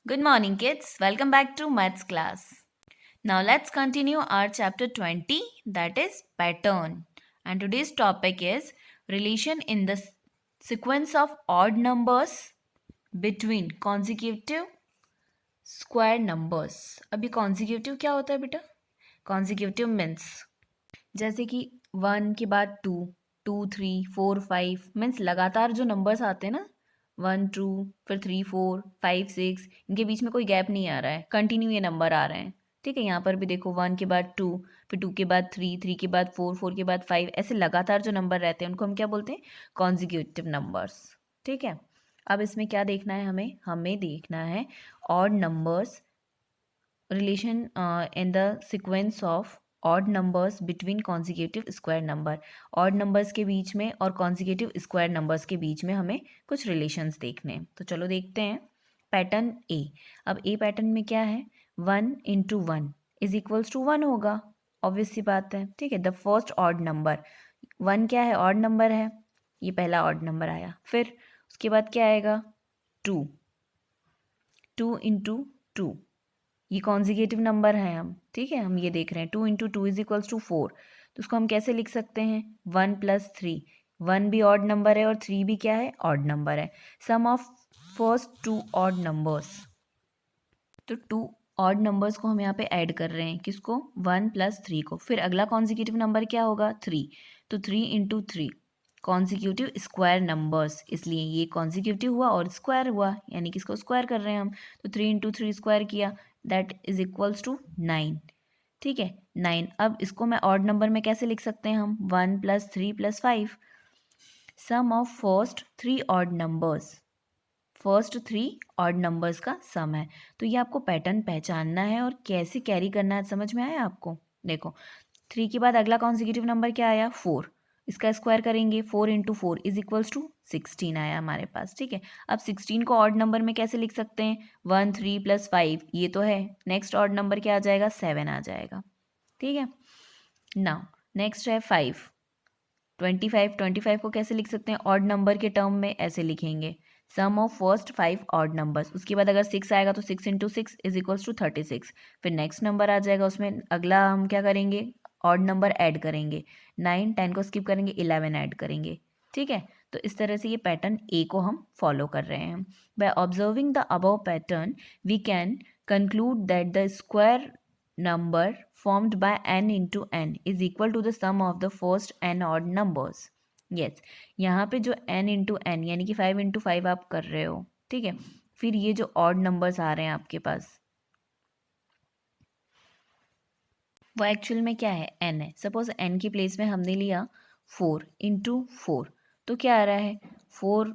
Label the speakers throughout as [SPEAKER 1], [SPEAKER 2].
[SPEAKER 1] Good morning, kids. Welcome back to Maths class. Now, let's continue our chapter 20, that is pattern. And today's topic is relation in the sequence of odd numbers between consecutive square numbers. अभी consecutive क्या होता है बेटा? Consecutive means जैसे कि 1 के बाद 2, 2, 3, 4, 5 means लगातार जो नंबर्स आते हैं ना 1, 2 फिर 3, 4, 5, 6 इनके बीच में कोई गैप नहीं आ रहा है, कंटिन्यू ये नंबर आ रहे हैं। ठीक है, यहाँ पर भी देखो 1 के बाद 2 फिर 2 के बाद 3, 3 के बाद 4, 4 के बाद 5 ऐसे लगातार जो नंबर रहते हैं उनको हम क्या बोलते हैं? Consecutive numbers. ठीक है, अब इसमें क्या देखना है हमें देखना है odd numbers relation in the sequence of odd numbers between consecutive square number। odd numbers के बीच में और consecutive square numbers के बीच में हमें कुछ relations देखने हैं। तो चलो देखते हैं पैटर्न ए। अब ए पैटर्न में क्या है? 1 इंटू 1 इज इक्वल्स टू 1 होगा, ऑब्वियस सी बात है। ठीक है, द फर्स्ट ऑड नंबर 1 क्या है? ऑड नंबर है, ये पहला ऑड नंबर आया। फिर उसके बाद क्या आएगा? 2, 2 इंटू 2 ये कॉन्जिगेटिव नंबर है हम। ठीक है, हम ये देख रहे हैं 2 इंटू 2 इज इक्वल्स टू 4। तो उसको हम कैसे लिख सकते हैं? 1 प्लस 3। 1 भी ऑड नंबर है और 3 भी क्या है? ऑड नंबर है। सम ऑफ फर्स्ट 2 ऑड नंबर्स, तो 2 ऑड नंबर्स को हम यहाँ पे ऐड कर रहे हैं। किसको? 1 प्लस 3 को। फिर अगला कॉन्जिक्यूटिव नंबर क्या होगा? 3। तो 3 इंटू 3 कॉन्जिक्यूटिव स्क्वायर नंबर्स, इसलिए ये कॉन्जिक्यूटिव हुआ और स्क्वायर हुआ, यानी कि इसको स्क्वायर कर रहे हैं हम। तो 3 इंटू 3 स्क्वायर किया, दैट इज इक्वल्स टू 9। ठीक है, 9। अब इसको मैं ऑड नंबर में कैसे लिख सकते हैं हम? 1 plus 3 plus 5। Sum of first 3 odd numbers, first 3 odd numbers का सम है। तो ये आपको पैटर्न पहचानना है और कैसे कैरी करना है, समझ में आया आपको? देखो 3 के बाद अगला कॉन्जिक्यूटिव नंबर क्या आया? 4। इसका स्क्वायर करेंगे, 4 इंटू 4 इज इक्वल्स टू 16 आया हमारे पास। ठीक है, अब 16 को ऑड नंबर में कैसे लिख सकते हैं? 1, 3 प्लस 5 ये तो है। नेक्स्ट ऑड नंबर क्या आ जाएगा? 7 आ जाएगा। ठीक है, नाउ नेक्स्ट है 5। 25 को कैसे लिख सकते हैं? ऑड नंबर के टर्म में ऐसे लिखेंगे, सम ऑफ फर्स्ट 5 ऑड नंबर्स। उसके बाद अगर 6 आएगा तो 6 इंटू 6 इज इक्वल्स टू 36। फिर नेक्स्ट नंबर आ जाएगा, उसमें अगला हम क्या करेंगे? ऑड नंबर ऐड करेंगे। 9, 10 को स्किप करेंगे, 11 ऐड करेंगे। ठीक है, तो इस तरह से ये पैटर्न ए को हम फॉलो कर रहे हैं। By observing the above pattern we can conclude that the square number formed by n into n is equal to the sum of the first n odd numbers। yes, यहाँ पे जो n into n यानी कि 5 into 5 आप कर रहे हो। ठीक है, फिर ये जो odd numbers आ रहे हैं आपके पास वो एक्चुअल में क्या है? n है। सपोज n की प्लेस में हमने लिया 4 इंटू 4, तो क्या आ रहा है? 4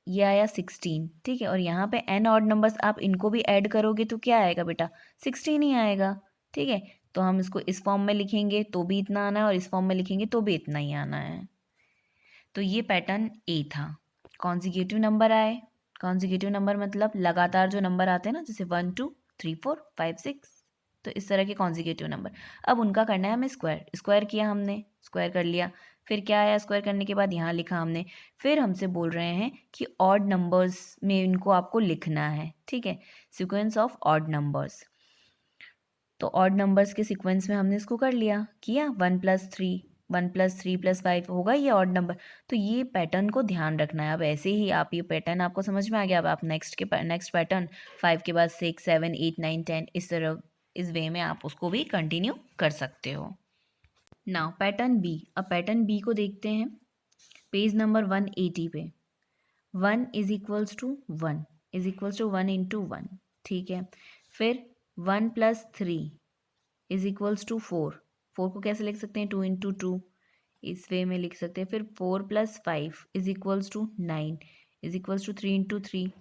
[SPEAKER 1] ये आया 16। ठीक है, और यहाँ पे n ऑड नंबर्स आप इनको भी ऐड करोगे तो क्या आएगा बेटा? 16 ही आएगा। ठीक है, तो हम इसको इस फॉर्म में लिखेंगे तो भी इतना आना है और इस फॉर्म में लिखेंगे तो भी इतना ही आना है। तो ये पैटर्न ए था। कॉन्जिक्यूटिव नंबर आए, कॉन्जिक्यूटिव नंबर मतलब लगातार जो नंबर आते हैं ना, जैसे 1, 2, 3, 4, 5, 6, तो इस तरह के कॉन्जिक्यूटिव नंबर। अब उनका करना है हमें स्क्वायर। स्क्वायर किया हमने, स्क्वायर कर लिया। फिर क्या आया? स्क्वायर करने के बाद यहाँ लिखा हमने। फिर हमसे बोल रहे हैं कि ऑड नंबर्स में इनको आपको लिखना है। ठीक है, सीक्वेंस ऑफ ऑड नंबर्स। तो ऑड नंबर्स के सीक्वेंस में हमने इसको कर लिया, किया 1 प्लस 3, 1 प्लस 3 प्लस 5 होगा ये ऑड नंबर। तो ये पैटर्न को ध्यान रखना है। अब ऐसे ही आप ये पैटर्न आपको समझ में आ गया। अब आप नेक्स्ट पैटर्न 5 के बाद 6, 7, 8, 9, 10 इस तरह इस वे में आप उसको भी कंटिन्यू कर सकते हो। Now pattern B. अब पैटर्न बी को देखते हैं पेज नंबर 180 पे। 1 is equals to 1 is equals to 1 into 1। ठीक है, फिर 1 प्लस 3 इज इक्वल्स टू 4। 4 को कैसे लिख सकते हैं? 2 इंटू 2 इस वे में लिख सकते हैं। फिर 4 plus 5 is equals to 9 is equals to 3 into 3,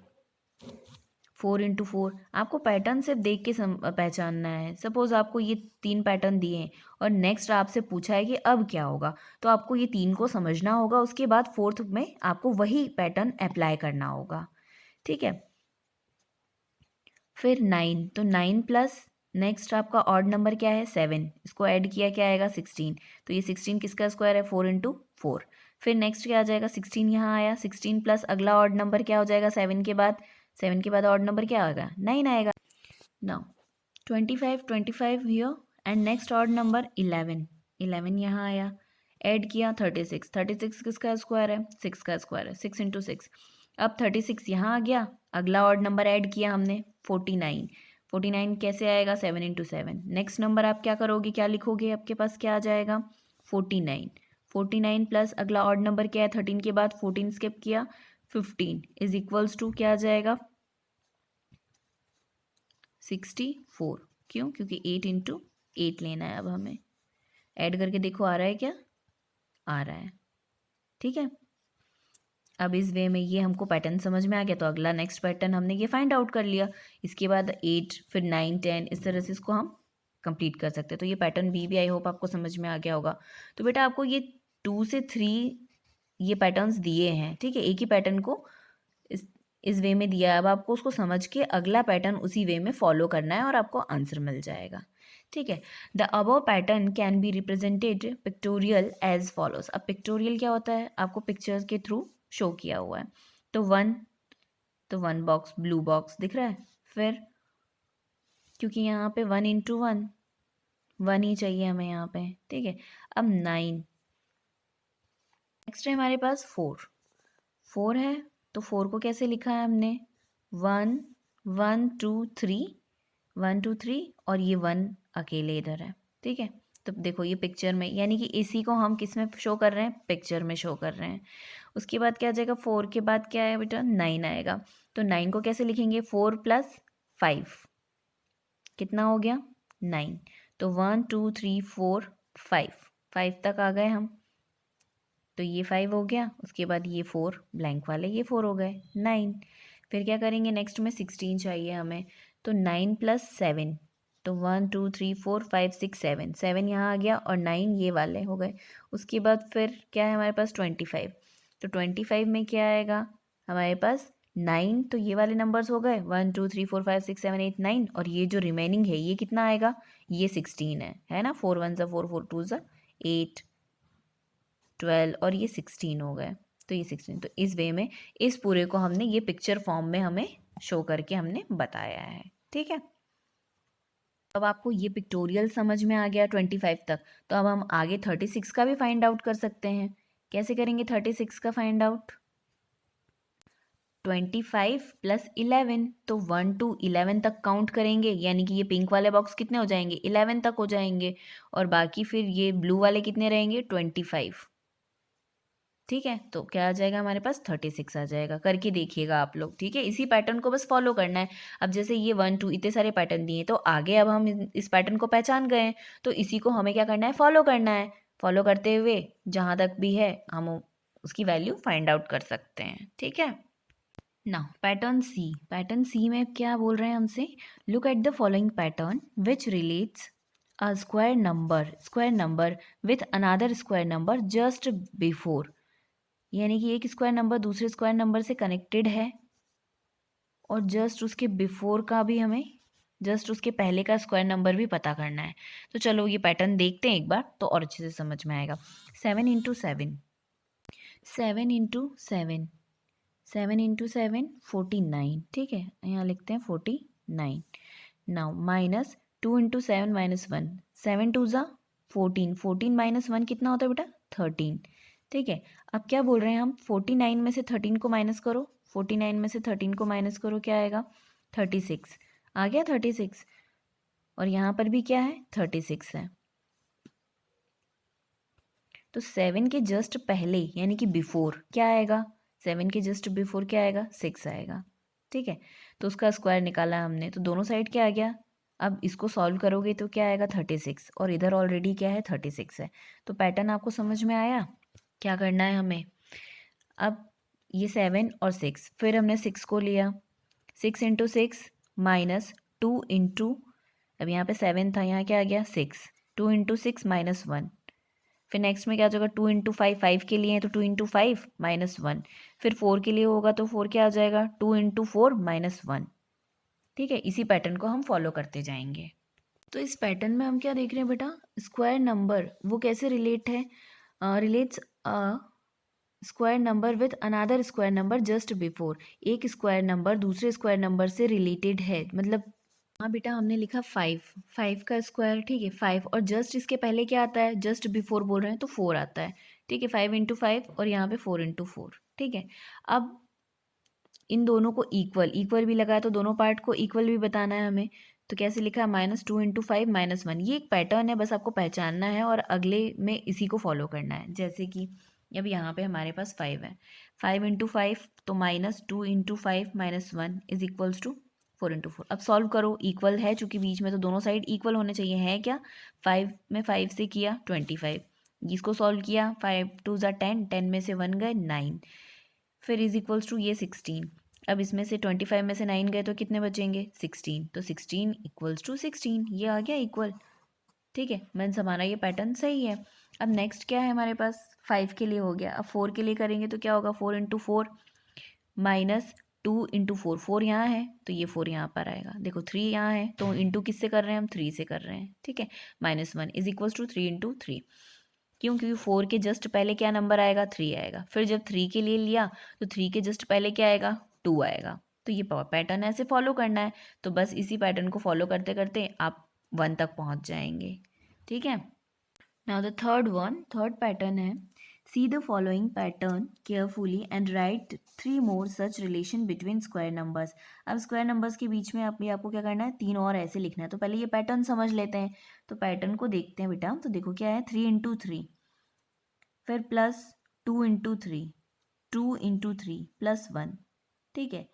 [SPEAKER 1] 4 into 4। आपको पैटर्न सिर्फ देख के पहचानना है। सपोज आपको ये 3 पैटर्न दिए हैं और नेक्स्ट आपसे पूछा है कि अब क्या होगा, तो आपको ये 3 को समझना होगा। उसके बाद 4th में आपको वही पैटर्न अप्लाई करना होगा। ठीक है, फिर 9, तो 9 प्लस नेक्स्ट आपका ऑड नंबर क्या है? 7। इसको ऐड किया क्या आएगा? 16। तो ये 16 किसका स्क्वायर है? 4 इंटू 4। फिर नेक्स्ट क्या आ जाएगा? 16 यहाँ आया। 16 प्लस अगला ऑड नंबर क्या हो जाएगा 7 के बाद? 7 के बाद ऑड नंबर क्या आएगा? 9 आएगा. Now 25 here and next odd number 11 यहाँ आया. ऐड किया 36 किसका स्क्वायर है? 6 का स्क्वायर है. 6 इंटू 6. अब 36 यहाँ आ गया. अगला ऑड नंबर ऐड किया हमने 49 कैसे आएगा? 7 इंटू 7. नेक्स्ट नंबर आप क्या करोगे, क्या लिखोगे? आपके पास क्या आ जाएगा? 49 प्लस अगला ऑड नंबर क्या है? 13 के बाद 14 स्किप किया 15 इज इक्वल्स टू क्या आ जाएगा? 64. क्यों? क्योंकि 8 इंटू 8 लेना है. अब हमें ऐड करके देखो आ रहा है क्या? आ रहा है. ठीक है. अब इस वे में ये हमको पैटर्न समझ में आ गया, तो अगला नेक्स्ट पैटर्न हमने ये फाइंड आउट कर लिया. इसके बाद 8 फिर 9 10 इस तरह से इसको हम कंप्लीट कर सकते हैं. तो ये पैटर्न भी आई होप आपको समझ में आ गया होगा. तो बेटा आपको ये 2 से 3 ये पैटर्न्स दिए हैं. ठीक है, एक ही पैटर्न को इस वे में दिया है. अब आपको उसको समझ के अगला पैटर्न उसी वे में फॉलो करना है और आपको आंसर मिल जाएगा. ठीक है. The above pattern can be represented pictorial as follows. अब पिक्टोरियल क्या होता है? आपको पिक्चर्स के थ्रू शो किया हुआ है. तो वन बॉक्स ब्लू बॉक्स दिख रहा है. फिर क्योंकि यहाँ पे 1 इंटू 1 ही चाहिए हमें यहाँ पे. ठीक है. अब 9. नेक्स्ट है हमारे पास 4 है. तो 4 को कैसे लिखा है हमने? 1 1 2 3 1 2 3 और ये 1 अकेले इधर है. ठीक है. तो देखो ये पिक्चर में, यानी कि इसी को हम किस में शो कर रहे हैं? पिक्चर में शो कर रहे हैं. उसके बाद क्या आ जाएगा? 4 के बाद क्या है बेटा? 9 आएगा. तो 9 को कैसे लिखेंगे? 4 प्लस 5 कितना हो गया? 9. तो 1 2 3 4 5 तक आ गए हम. तो ये 5 हो गया. उसके बाद ये 4 ब्लैंक वाले ये 4 हो गए. 9. फिर क्या करेंगे? नेक्स्ट में 16 चाहिए हमें. तो 9 प्लस 7. तो 1 2 3 4 5 6 7 यहाँ आ गया और 9 ये वाले हो गए. उसके बाद फिर क्या है हमारे पास? 25. तो 25 में क्या आएगा हमारे पास? 9. तो ये वाले नंबर्स हो गए 1 2 3 4 5 6 7 8 9. और ये जो रिमेनिंग है ये कितना आएगा? ये 16 है ना. 4 1 4 4 2 8 12 और ये 16 हो गए. तो ये 16. तो इस वे में इस पूरे को हमने ये पिक्चर फॉर्म में हमें शो करके हमने बताया है. ठीक है. अब आपको ये पिक्टोरियल समझ में आ गया 25 तक. तो अब हम आगे 36 का भी फाइंड आउट कर सकते हैं. कैसे करेंगे 36 का फाइंड आउट? 25 प्लस 11. तो 1 to 11 तक काउंट करेंगे, यानी कि ये पिंक वाले बॉक्स कितने हो जाएंगे? 11 तक हो जाएंगे. और बाकी फिर ये ब्लू वाले कितने रहेंगे? 25. ठीक है. तो क्या आ जाएगा हमारे पास? 36 आ जाएगा. करके देखिएगा आप लोग. ठीक है. इसी पैटर्न को बस फॉलो करना है. अब जैसे ये 1 2 इतने सारे पैटर्न दिए, तो आगे अब हम इस पैटर्न को पहचान गए हैं, तो इसी को हमें क्या करना है? फॉलो करना है. फॉलो करते हुए जहाँ तक भी है हम उसकी वैल्यू फाइंड आउट कर सकते हैं. ठीक है. नाउ पैटर्न सी में क्या बोल रहे हैं हमसे? Look at the following pattern which relates a square number with another square number just before. यानी कि एक स्क्वायर नंबर दूसरे स्क्वायर नंबर से कनेक्टेड है और जस्ट उसके बिफोर का भी हमें, जस्ट उसके पहले का स्क्वायर नंबर भी पता करना है. तो चलो ये पैटर्न देखते हैं एक बार, तो और अच्छे से समझ में आएगा. 7 इंटू 7 49. ठीक है. यहाँ लिखते हैं 49. Now minus 2 into 7 minus 1. 7 2 ज़ा 14 माइनस 1 कितना होता है बेटा? 13. ठीक है. अब क्या बोल रहे हैं हम? 49 में से 13 को माइनस करो. 49 में से 13 को माइनस करो, क्या आएगा? 36. आ गया 36. और यहाँ पर भी क्या है? 36 है. तो 7 के जस्ट पहले यानी कि बिफोर क्या आएगा? 7 के जस्ट बिफोर क्या आएगा? 6 आएगा. ठीक है. तो उसका स्क्वायर निकाला हमने, तो दोनों साइड क्या आ गया? अब इसको सॉल्व करोगे तो क्या आएगा? 36. और इधर ऑलरेडी क्या है? 36 है. तो पैटर्न आपको समझ में आया? क्या करना है हमें? अब ये 7 और 6, फिर हमने 6 को लिया. 6 इंटू 6 माइनस 2 इंटू, अब यहाँ पे 7 था, यहाँ क्या आ गया? 6. 2 इंटू 6 माइनस 1. फिर नेक्स्ट में क्या हो जाएगा? 2 इंटू 5 के लिए है तो 2 इंटू 5 माइनस 1. फिर 4 के लिए होगा तो 4 क्या आ जाएगा? 2 इंटू 4 माइनस 1. ठीक है. इसी पैटर्न को हम फॉलो करते जाएंगे. तो इस पैटर्न में हम क्या देख रहे हैं बेटा? स्क्वायर नंबर वो कैसे रिलेट है? Relates square number with another square number just before, एक स्क्वायर नंबर दूसरे स्क्वायर नंबर से रिलेटेड है, मतलब हाँ बेटा हमने लिखा 5, 5 का स्क्वायर, ठीक है 5, और जस्ट इसके पहले क्या आता है, जस्ट बिफोर बोल रहे हैं तो 4 आता है, ठीक है 5 इंटू 5 और यहाँ पे 4 इंटू 4, ठीक है। अब इन दोनों को इक्वल इक्वल भी लगाया तो दोनों पार्ट को इक्वल भी बताना है हमें, तो कैसे लिखा है -2 इंटू 5 -1, ये एक पैटर्न है, बस आपको पहचानना है और अगले में इसी को फॉलो करना है। जैसे कि अब यहाँ पे हमारे पास 5 है, 5 इंटू 5 तो -2 into 5 -1 is equals to 4 into 4। अब सॉल्व करो, इक्वल है चूंकि बीच में तो दोनों साइड इक्वल होने चाहिए, है क्या, 5 में 5 से किया 25, इसको सॉल्व किया 5 2 ज़ा 10, 10 में से 1 गए 9, फिर इज इक्वल्स टू ये 16। अब इसमें से 25 में से 9 गए तो कितने बचेंगे 16, तो 16 इक्वल्स टू 16, ये आ गया इक्वल, ठीक है। मीन्स हमारा ये पैटर्न सही है। अब नेक्स्ट क्या है हमारे पास, 5 के लिए हो गया, अब 4 के लिए करेंगे तो क्या होगा, 4 इंटू 4 -2 इंटू 4, 4 यहाँ है तो ये 4 यहाँ पर आएगा, देखो 3 यहाँ है तो इंटू किससे कर रहे हैं हम, 3 से कर रहे हैं, ठीक है। -1 इज इक्वल्स टू 3 इंटू 3, क्यों, क्योंकि 4 के जस्ट पहले क्या नंबर आएगा, 3 आएगा, फिर जब 3 के लिए लिया तो 3 के जस्ट पहले क्या आएगा, 2 आएगा, तो ये पैटर्न ऐसे फॉलो करना है, तो बस इसी पैटर्न को फॉलो करते करते आप 1 तक पहुंच जाएंगे, ठीक है। नाउ द थर्ड पैटर्न है, see the following pattern carefully and right 3 more such relation between square numbers. अब स्क्वायर नंबर्स के बीच में आपको क्या करना है, 3 और ऐसे लिखना है, तो पहले ये पैटर्न समझ लेते हैं, तो पैटर्न को देखते हैं बेटा, तो देखो क्या है, 3 इंटू 3, फिर +2 इंटू 3, 2 इंटू 3 +1, ठीक है।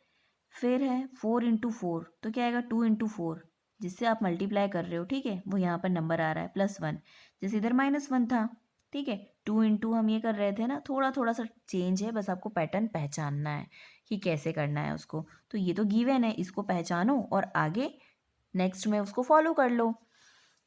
[SPEAKER 1] फिर है 4 इंटू 4, तो क्या आएगा 2 इंटू 4, जिससे आप मल्टीप्लाई कर रहे हो, ठीक है, वो यहाँ पर नंबर आ रहा है +1, जैसे इधर -1 था, ठीक है। 2 इंटू हम ये कर रहे थे ना, थोड़ा थोड़ा सा चेंज है, बस आपको पैटर्न पहचानना है कि कैसे करना है उसको, तो ये तो गिवन है, इसको पहचानो और आगे नेक्स्ट में उसको फॉलो कर लो।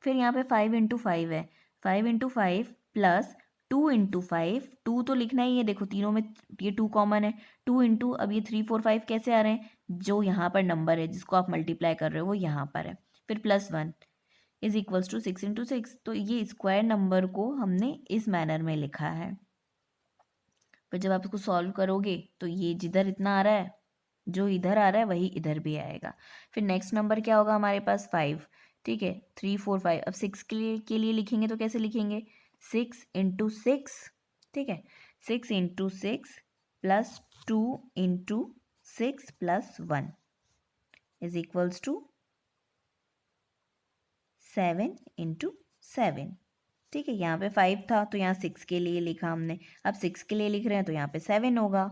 [SPEAKER 1] फिर यहाँ पे 5 इंटू 5 है, 5 इंटू 5 प्लस 2 इंटू 5, 2 तो लिखना ही है, देखो तीनों में ये 2 कॉमन है, 2 इंटू, अब ये 3 4 5 कैसे आ रहे हैं, जो यहाँ पर नंबर है जिसको आप मल्टीप्लाई कर रहे हो वो यहाँ पर है, फिर +1 इज इक्वल्स टू 6 इंटू 6, तो ये स्क्वायर नंबर को हमने इस मैनर में लिखा है। फिर जब आप इसको सॉल्व करोगे तो ये जिधर इतना आ रहा है, जो इधर आ रहा है वही इधर भी आएगा। फिर नेक्स्ट नंबर क्या होगा हमारे पास, 5, ठीक है, 3 4 5। अब 6 के लिए लिखेंगे तो कैसे लिखेंगे, 6 इंटू 6, ठीक है, 6 into 6 plus 2 into 6 plus 1 is equals to 7 into 7, ठीक है। यहाँ पे 5 था तो यहाँ 6 के लिए लिखा हमने, अब 6 के लिए लिख रहे हैं तो यहाँ पे 7 होगा,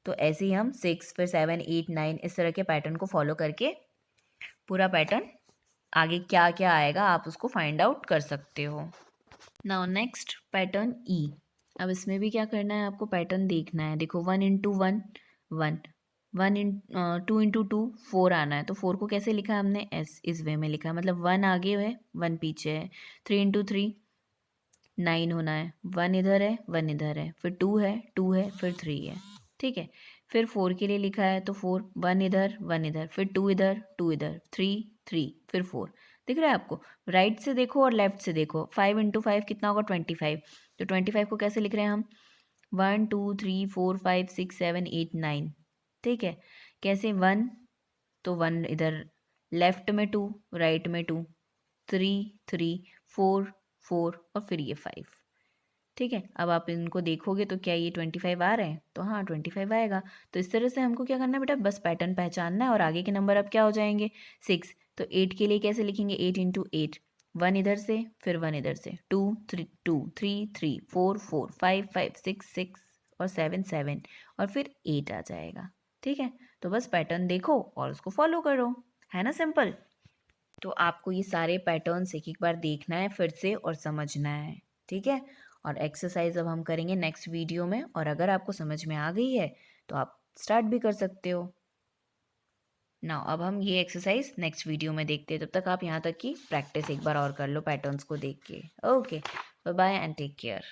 [SPEAKER 1] तो ऐसे ही हम 6 फिर 7 8 9 इस तरह के पैटर्न को फॉलो करके पूरा पैटर्न आगे क्या क्या आएगा आप उसको फाइंड आउट कर सकते हो। नाउ नेक्स्ट पैटर्न ई, अब इसमें भी क्या करना है, आपको पैटर्न देखना है, देखो 1 इंटू 1 1, 2 इंटू 2 4 आना है, तो 4 को कैसे लिखा है हमने, इस वे में लिखा है, मतलब 1 आगे है 1 पीछे है। 3 इंटू 3 9 होना है, 1 इधर है 1 इधर है, फिर 2 है 2 है फिर 3 है, ठीक है। फिर 4 के लिए लिखा है तो 4, 1 इधर 1 इधर, फिर 2 इधर 2 इधर, 3 3 फिर 4, दिख रहा है आपको, राइट से देखो और लेफ्ट से देखो। 5 इंटू 5 कितना होगा 25, तो 25 को कैसे लिख रहे हैं हम, 1 2 3 4 5 6 7 8 9, ठीक है। कैसे 1, तो 1 इधर लेफ्ट में 2 राइट में 2, 3 3 4 4 और फिर ये 5, ठीक है। अब आप इनको देखोगे तो क्या ये 25 आ रहे हैं, तो हाँ 25 आएगा। तो इस तरह से हमको क्या करना है बेटा, बस पैटर्न पहचानना है और आगे के नंबर अब क्या हो जाएंगे 6, तो 8 के लिए कैसे लिखेंगे, 8 इंटू 8, 1 इधर से फिर 1 इधर से, 2 3 2 3 3 4 4 5 5 6 6 और 7 7 और फिर 8 आ जाएगा, ठीक है। तो बस पैटर्न देखो और उसको फॉलो करो, है ना सिंपल। तो आपको ये सारे पैटर्न्स एक एक बार देखना है फिर से और समझना है, ठीक है। और एक्सरसाइज अब हम करेंगे नेक्स्ट वीडियो में, और अगर आपको समझ में आ गई है तो आप स्टार्ट भी कर सकते हो। नाउ अब हम ये एक्सरसाइज नेक्स्ट वीडियो में देखते हैं, तब तक आप यहाँ तक की प्रैक्टिस एक बार और कर लो पैटर्न्स को देख के। Okay, bye bye and take care.